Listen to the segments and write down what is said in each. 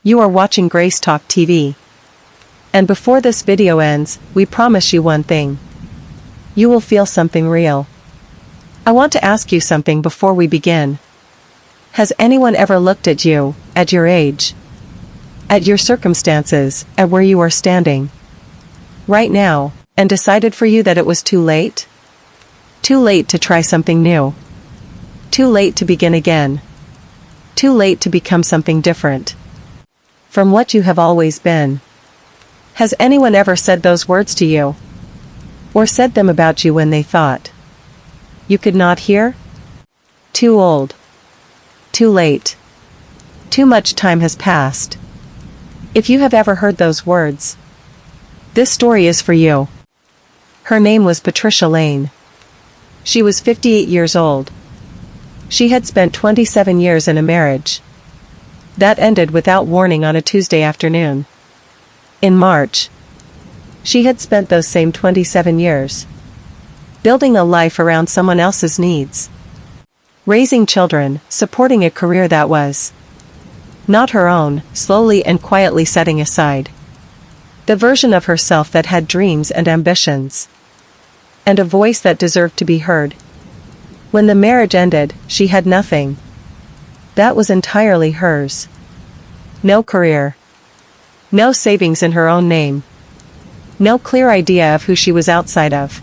You are watching Grace Talk TV. And before this video ends, we promise you one thing. You will feel something real. I want to ask you something before we begin. Has anyone ever looked at you, at your age, at your circumstances, at where you are standing right now, and decided for you that it was too late? Too late to try something new. Too late to begin again. Too late to become something different from what you have always been. Has anyone ever said those words to you? Or said them about you when they thought you could not hear? Too old. Too late. Too much time has passed. If you have ever heard those words, this story is for you. Her name was Patricia Lane. She was 58 years old. She had spent 27 years in a marriage that ended without warning on a Tuesday afternoon. In March, she had spent those same 27 years building a life around someone else's needs, raising children, supporting a career that was not her own, slowly and quietly setting aside the version of herself that had dreams and ambitions, and a voice that deserved to be heard. When the marriage ended, she had nothing that was entirely hers. No career. No savings in her own name. No clear idea of who she was outside of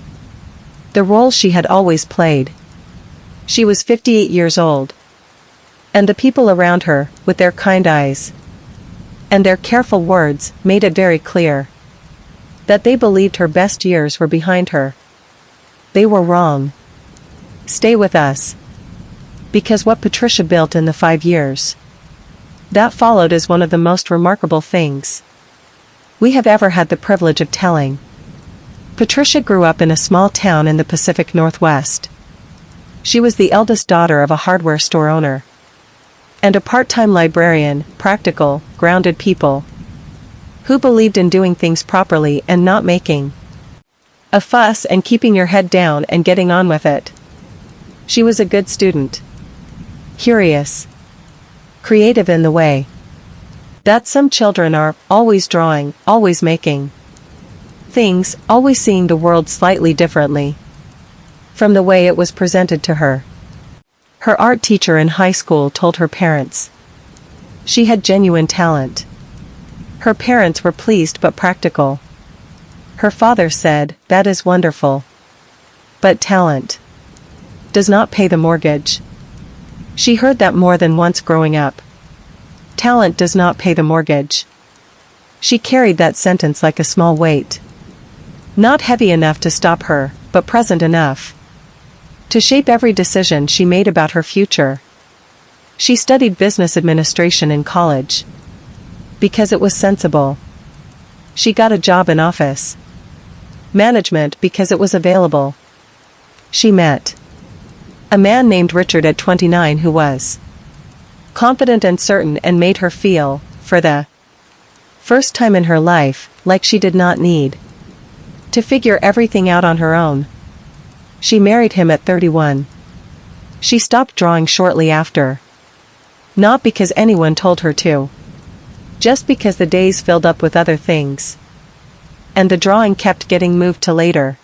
the role she had always played. She was 58 years old. And the people around her, with their kind eyes and their careful words, made it very clear that they believed her best years were behind her. They were wrong. Stay with us. Because what Patricia built in the 5 years that followed is one of the most remarkable things we have ever had the privilege of telling. Patricia grew up in a small town in the Pacific Northwest. She was the eldest daughter of a hardware store owner and a part-time librarian, practical, grounded people who believed in doing things properly and not making a fuss and keeping your head down and getting on with it. She was a good student. Curious. Creative in the way that some children are, always drawing, always making things, always seeing the world slightly differently from the way it was presented to her. Her art teacher in high school told her parents she had genuine talent. Her parents were pleased but practical. Her father said, "That is wonderful. But talent does not pay the mortgage." She heard that more than once growing up. Talent does not pay the mortgage. She carried that sentence like a small weight. Not heavy enough to stop her, but present enough to shape every decision she made about her future. She studied business administration in college because it was sensible. She got a job in office management because it was available. She met a man named Richard at 29 who was confident and certain and made her feel, for the first time in her life, like she did not need to figure everything out on her own. She married him at 31. She stopped drawing shortly after. Not because anyone told her to. Just because the days filled up with other things. And the drawing kept getting moved to later.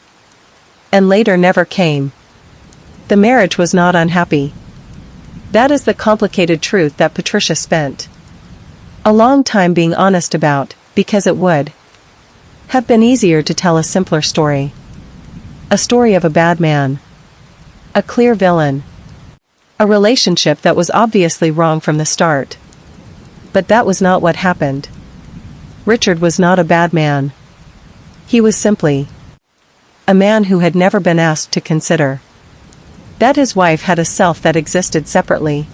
And later never came. The marriage was not unhappy. That is the complicated truth that Patricia spent a long time being honest about, because it would have been easier to tell a simpler story. A story of a bad man. A clear villain. A relationship that was obviously wrong from the start. But that was not what happened. Richard was not a bad man. He was simply a man who had never been asked to consider that his wife had a self that existed separately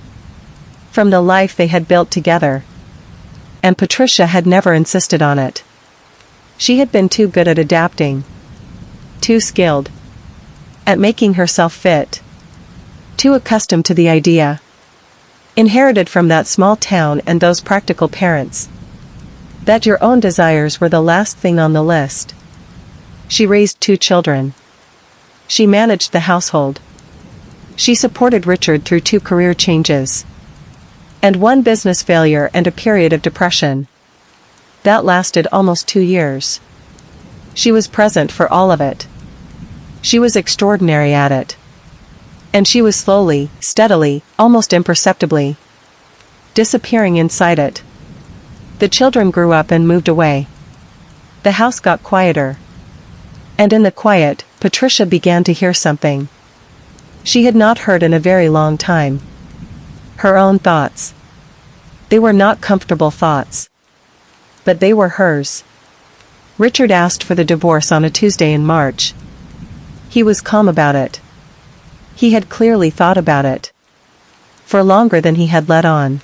from the life they had built together. And Patricia had never insisted on it. She had been too good at adapting, too skilled at making herself fit, too accustomed to the idea, inherited from that small town and those practical parents, that your own desires were the last thing on the list. She raised 2 children. She managed the household. She supported Richard through 2 career changes. and one business failure and a period of depression. That lasted almost 2 years. She was present for all of it. She was extraordinary at it. And she was slowly, steadily, almost imperceptibly disappearing inside it. The children grew up and moved away. The house got quieter. And in the quiet, Patricia began to hear something she had not heard in a very long time. Her own thoughts. They were not comfortable thoughts. But they were hers. Richard asked for the divorce on a Tuesday in March. He was calm about it. He had clearly thought about it. For longer than he had let on.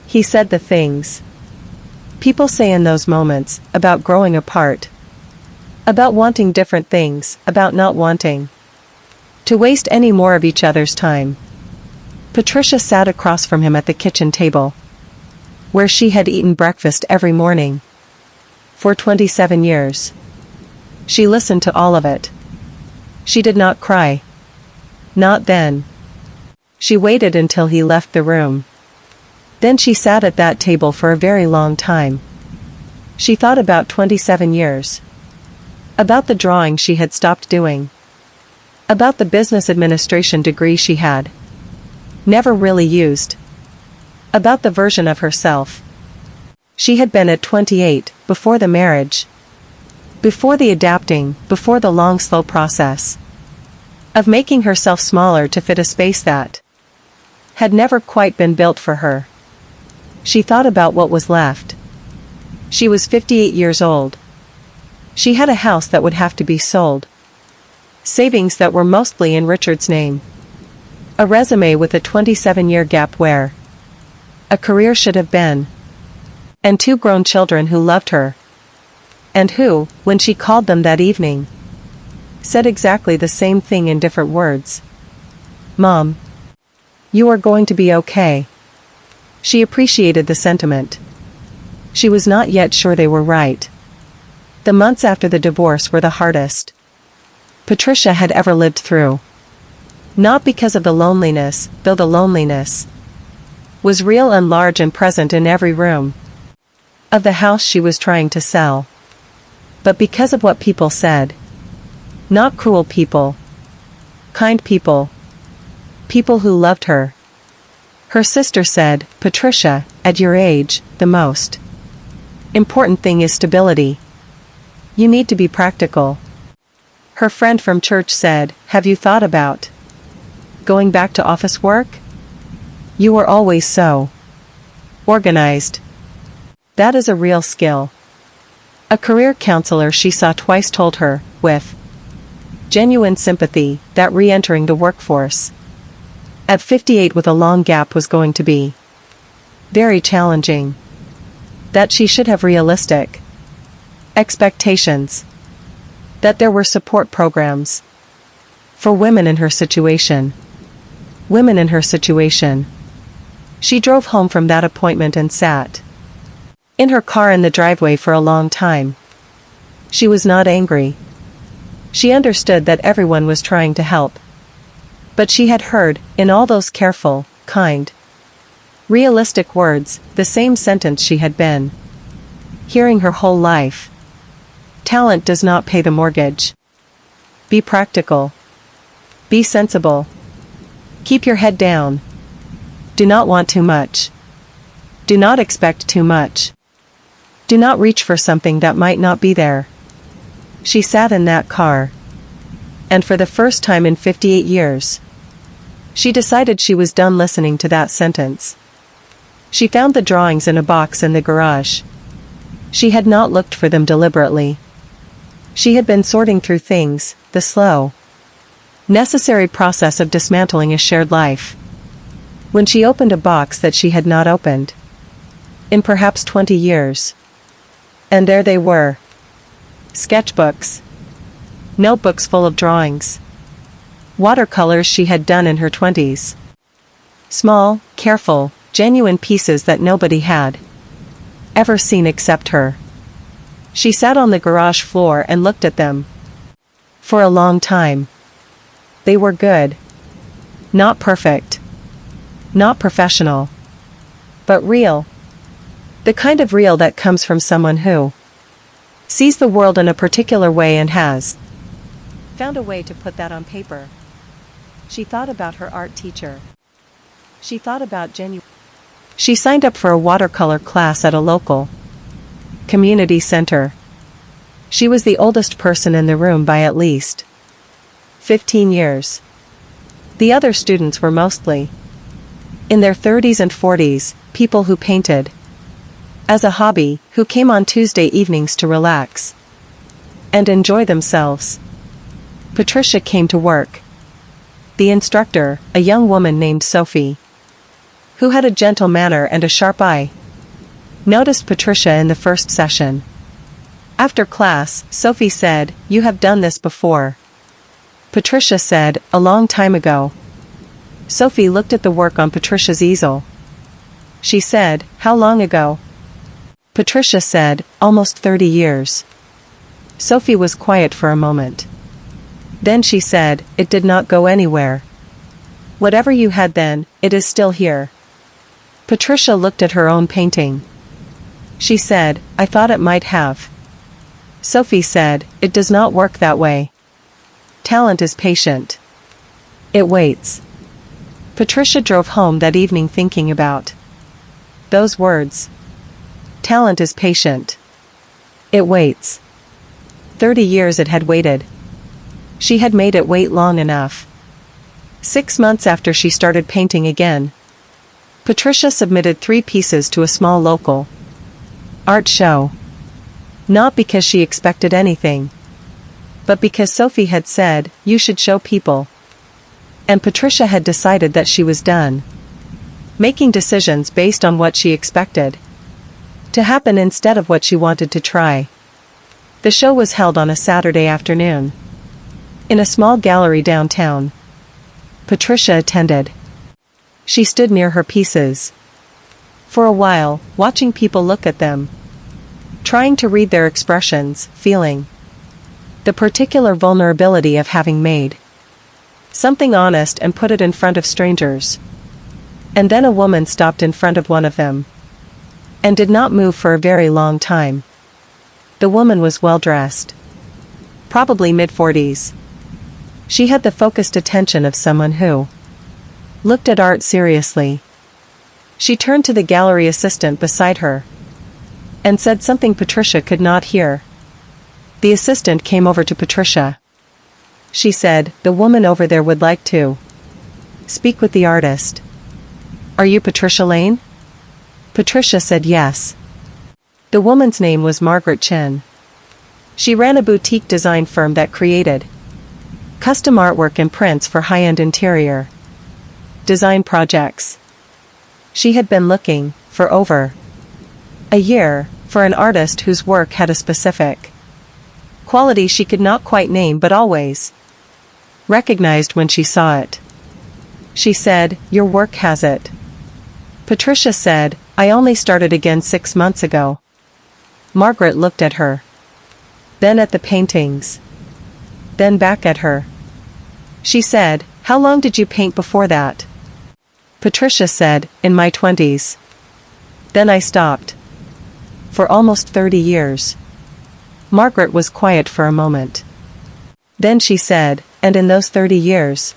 He said the things people say in those moments, about growing apart. About wanting different things, about not wanting to waste any more of each other's time. Patricia sat across from him at the kitchen table, where she had eaten breakfast every morning. For 27 years. She listened to all of it. She did not cry. Not then. She waited until he left the room. Then she sat at that table for a very long time. She thought about 27 years. About the drawing she had stopped doing. About the business administration degree she had never really used. About the version of herself she had been at 28, before the marriage. Before the adapting, before the long slow process of making herself smaller to fit a space that had never quite been built for her. She thought about what was left. She was 58 years old. She had a house that would have to be sold. Savings that were mostly in Richard's name. A resume with a 27-year gap where a career should have been. And 2 grown children who loved her. And who, when she called them that evening, said exactly the same thing in different words. Mom. You are going to be okay. She appreciated the sentiment. She was not yet sure they were right. The months after the divorce were the hardest Patricia had ever lived through. Not because of the loneliness, though the loneliness was real and large and present in every room of the house she was trying to sell. But because of what people said. Not cruel people. Kind people. People who loved her. Her sister said, Patricia, at your age, the most important thing is stability. You need to be practical. Her friend from church said, have you thought about going back to office work? You were always so organized. That is a real skill. A career counselor she saw twice told her, with genuine sympathy, that re-entering the workforce at 58 with a long gap was going to be very challenging. That she should have realistic expectations. That there were support programs for women in her situation. Women in her situation. She drove home from that appointment and sat in her car in the driveway for a long time. She was not angry. She understood that everyone was trying to help. But she had heard, in all those careful, kind, realistic words, the same sentence she had been hearing her whole life. Talent does not pay the mortgage. Be practical. Be sensible. Keep your head down. Do not want too much. Do not expect too much. Do not reach for something that might not be there. She sat in that car. And for the first time in 58 years, she decided she was done listening to that sentence. She found the drawings in a box in the garage. She had not looked for them deliberately. She had been sorting through things, the slow, necessary process of dismantling a shared life. When she opened a box that she had not opened in perhaps 20 years. And there they were. Sketchbooks. Notebooks full of drawings. Watercolors she had done in her 20s. Small, careful, genuine pieces that nobody had ever seen except her. She sat on the garage floor and looked at them. For a long time. They were good. Not perfect. Not professional. but real. The kind of real that comes from someone who sees the world in a particular way and has found a way to put that on paper. She thought about her art teacher. She thought about genuine. She signed up for a watercolor class at a local community center. She was the oldest person in the room by at least 15 years. The other students were mostly in their 30s and 40s, people who painted as a hobby, who came on Tuesday evenings to relax and enjoy themselves. Patricia came to work. The instructor, a young woman named Sophie, who had a gentle manner and a sharp eye, noticed Patricia in the first session. After class, Sophie said, "You have done this before." Patricia said, "A long time ago." Sophie looked at the work on Patricia's easel. She said, "How long ago?" Patricia said, "Almost 30 years." Sophie was quiet for a moment. Then she said, "It did not go anywhere. Whatever you had then, it is still here." Patricia looked at her own painting. She said, "I thought it might have." Sophie said, "It does not work that way. Talent is patient. It waits." Patricia drove home that evening thinking about those words. Talent is patient. It waits. 30 years it had waited. She had made it wait long enough. 6 months after she started painting again, Patricia submitted 3 pieces to a small local art show. Not because she expected anything, but because Sophie had said, "You should show people." And Patricia had decided that she was done making decisions based on what she expected to happen instead of what she wanted to try. The show was held on a Saturday afternoon in a small gallery downtown. Patricia attended. She stood near her pieces for a while, watching people look at them, trying to read their expressions, feeling the particular vulnerability of having made something honest and put it in front of strangers. And then a woman stopped in front of one of them and did not move for a very long time. The woman was well dressed, probably mid-40s. She had the focused attention of someone who looked at art seriously. She turned to the gallery assistant beside her and said something Patricia could not hear. The assistant came over to Patricia. She said, "The woman over there would like to speak with the artist." "Are you Patricia Lane?" Patricia said yes. The woman's name was Margaret Chen. She ran a boutique design firm that created custom artwork and prints for high-end interior design projects. She had been looking, for over a year, for an artist whose work had a specific quality she could not quite name but always recognized when she saw it. She said, "Your work has it." Patricia said, "I only started again 6 months ago." Margaret looked at her, then at the paintings, then back at her. She said, "How long did you paint before that?" Patricia said, "In my 20s. Then I stopped. For almost 30 years. Margaret was quiet for a moment. Then she said, "And in those 30 years,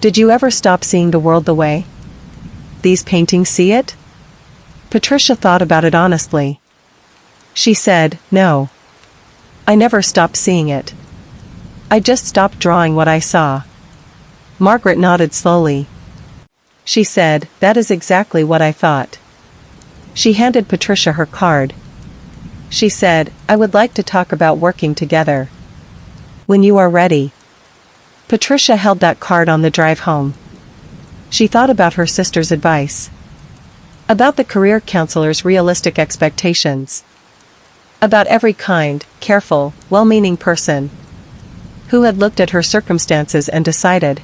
did you ever stop seeing the world the way these paintings see it?" Patricia thought about it honestly. She said, "No. I never stopped seeing it. I just stopped drawing what I saw." Margaret nodded slowly. She said, "That is exactly what I thought." She handed Patricia her card. She said, "I would like to talk about working together when you are ready." Patricia held that card on the drive home. She thought about her sister's advice, about the career counselor's realistic expectations, about every kind, careful, well-meaning person who had looked at her circumstances and decided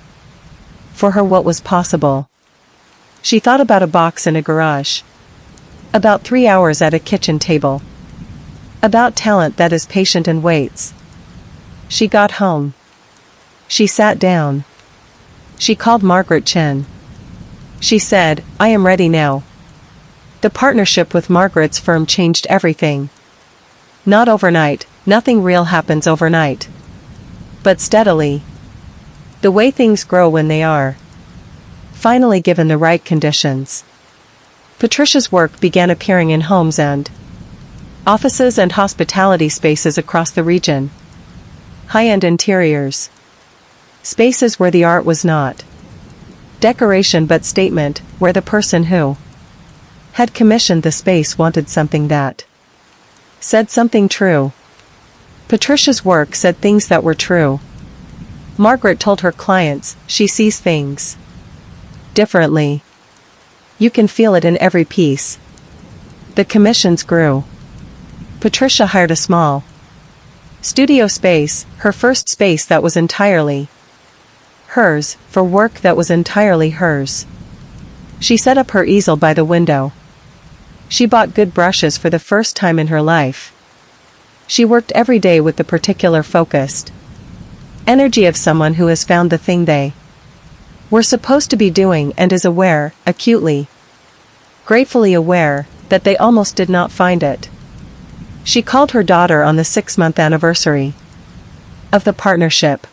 for her what was possible. She thought about a box in a garage, about 3 hours at a kitchen table, about talent that is patient and waits. She got home. She sat down. She called Margaret Chen. She said, "I am ready now. The partnership with Margaret's firm changed everything. Not overnight, nothing real happens overnight. But steadily. The way things grow when they are finally given the right conditions. Patricia's work began appearing in homes and offices and hospitality spaces across the region. High-end interiors. Spaces where the art was not decoration but statement, where the person who had commissioned the space wanted something that said something true. Patricia's work said things that were true. Margaret told her clients she sees things differently. You can feel it in every piece. The commissions grew. Patricia hired a small studio space, her first space that was entirely hers, for work that was entirely hers. She set up her easel by the window. She bought good brushes for the first time in her life. She worked every day with the particular focused energy of someone who has found the thing they were supposed to be doing and is aware, acutely, gratefully aware, that they almost did not find it. She called her daughter on the 6-month anniversary of the partnership.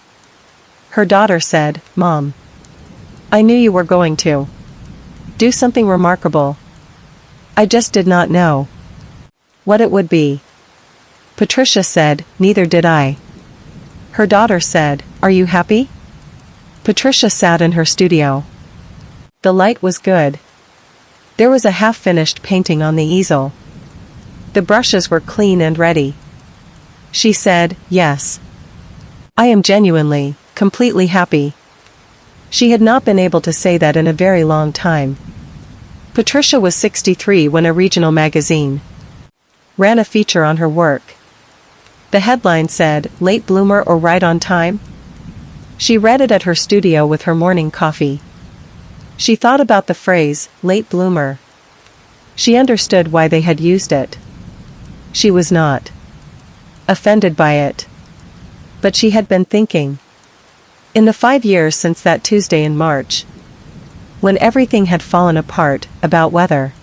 Her daughter said, "Mom, I knew you were going to do something remarkable. I just did not know what it would be." Patricia said, "Neither did I." Her daughter said, "Are you happy?" Patricia sat in her studio. The light was good. There was a half-finished painting on the easel. The brushes were clean and ready. She said, "Yes. I am genuinely, completely happy." She had not been able to say that in a very long time. Patricia was 63 when a regional magazine ran a feature on her work. The headline said, "Late bloomer or right on time?" She read it at her studio with her morning coffee. She thought about the phrase, late bloomer. She understood why they had used it. She was not offended by it. But she had been thinking. In the 5 years since that Tuesday in March, when everything had fallen apart, about whether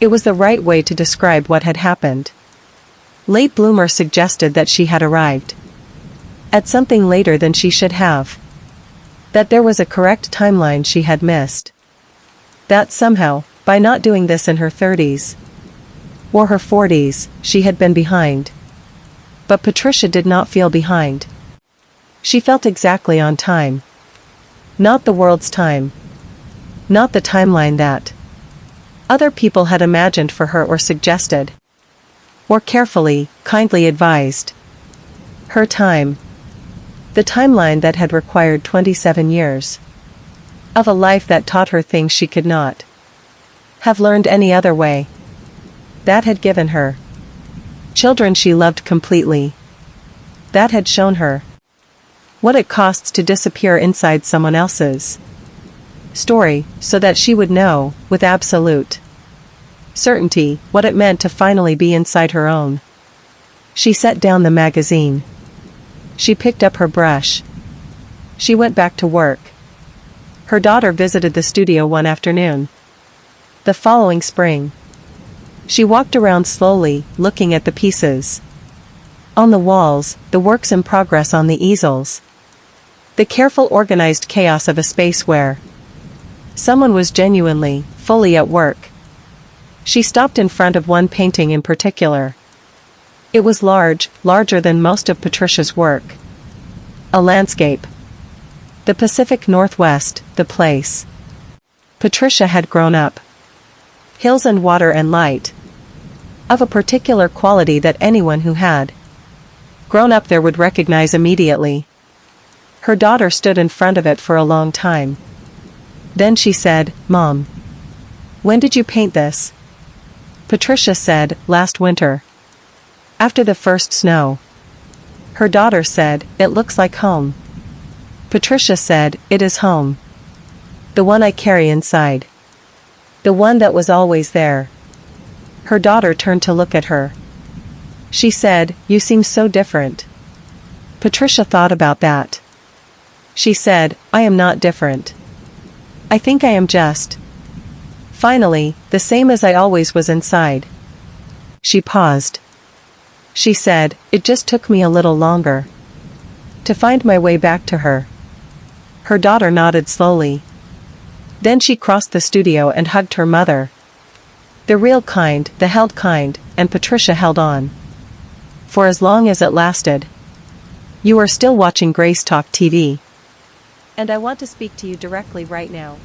it was the right way to describe what had happened. Late bloomer suggested that she had arrived at something later than she should have. That there was a correct timeline she had missed. That somehow, by not doing this in her 30s or her 40s, she had been behind. But Patricia did not feel behind. She felt exactly on time. Not the world's time. Not the timeline that other people had imagined for her or suggested. Or carefully, kindly advised. Her time. The timeline that had required 27 years of a life that taught her things she could not have learned any other way. That had given her children she loved completely. That had shown her what it costs to disappear inside someone else's story, so that she would know, with absolute certainty, what it meant to finally be inside her own. She set down the magazine. She picked up her brush. She went back to work. Her daughter visited the studio one afternoon. The following spring, she walked around slowly, looking at the pieces on the walls, the works in progress on the easels. The careful organized chaos of a space where someone was genuinely, fully at work. She stopped in front of one painting in particular. It was large, larger than most of Patricia's work. A landscape. The Pacific Northwest, the place Patricia had grown up. Hills and water and light. Of a particular quality that anyone who had grown up there would recognize immediately. Her daughter stood in front of it for a long time. Then she said, "Mom, when did you paint this?" Patricia said, "Last winter. After the first snow." Her daughter said, "It looks like home." Patricia said, "It is home. The one I carry inside. The one that was always there." Her daughter turned to look at her. She said, "You seem so different." Patricia thought about that. She said, "I am not different. I think I am just Finally, the same as I always was inside. She paused. She said, "It just took me a little longer to find my way back to her." Her daughter nodded slowly. Then she crossed the studio and hugged her mother. The real kind, the held kind, and Patricia held on. For as long as it lasted. You are still watching Grace Talk TV. And I want to speak to you directly right now.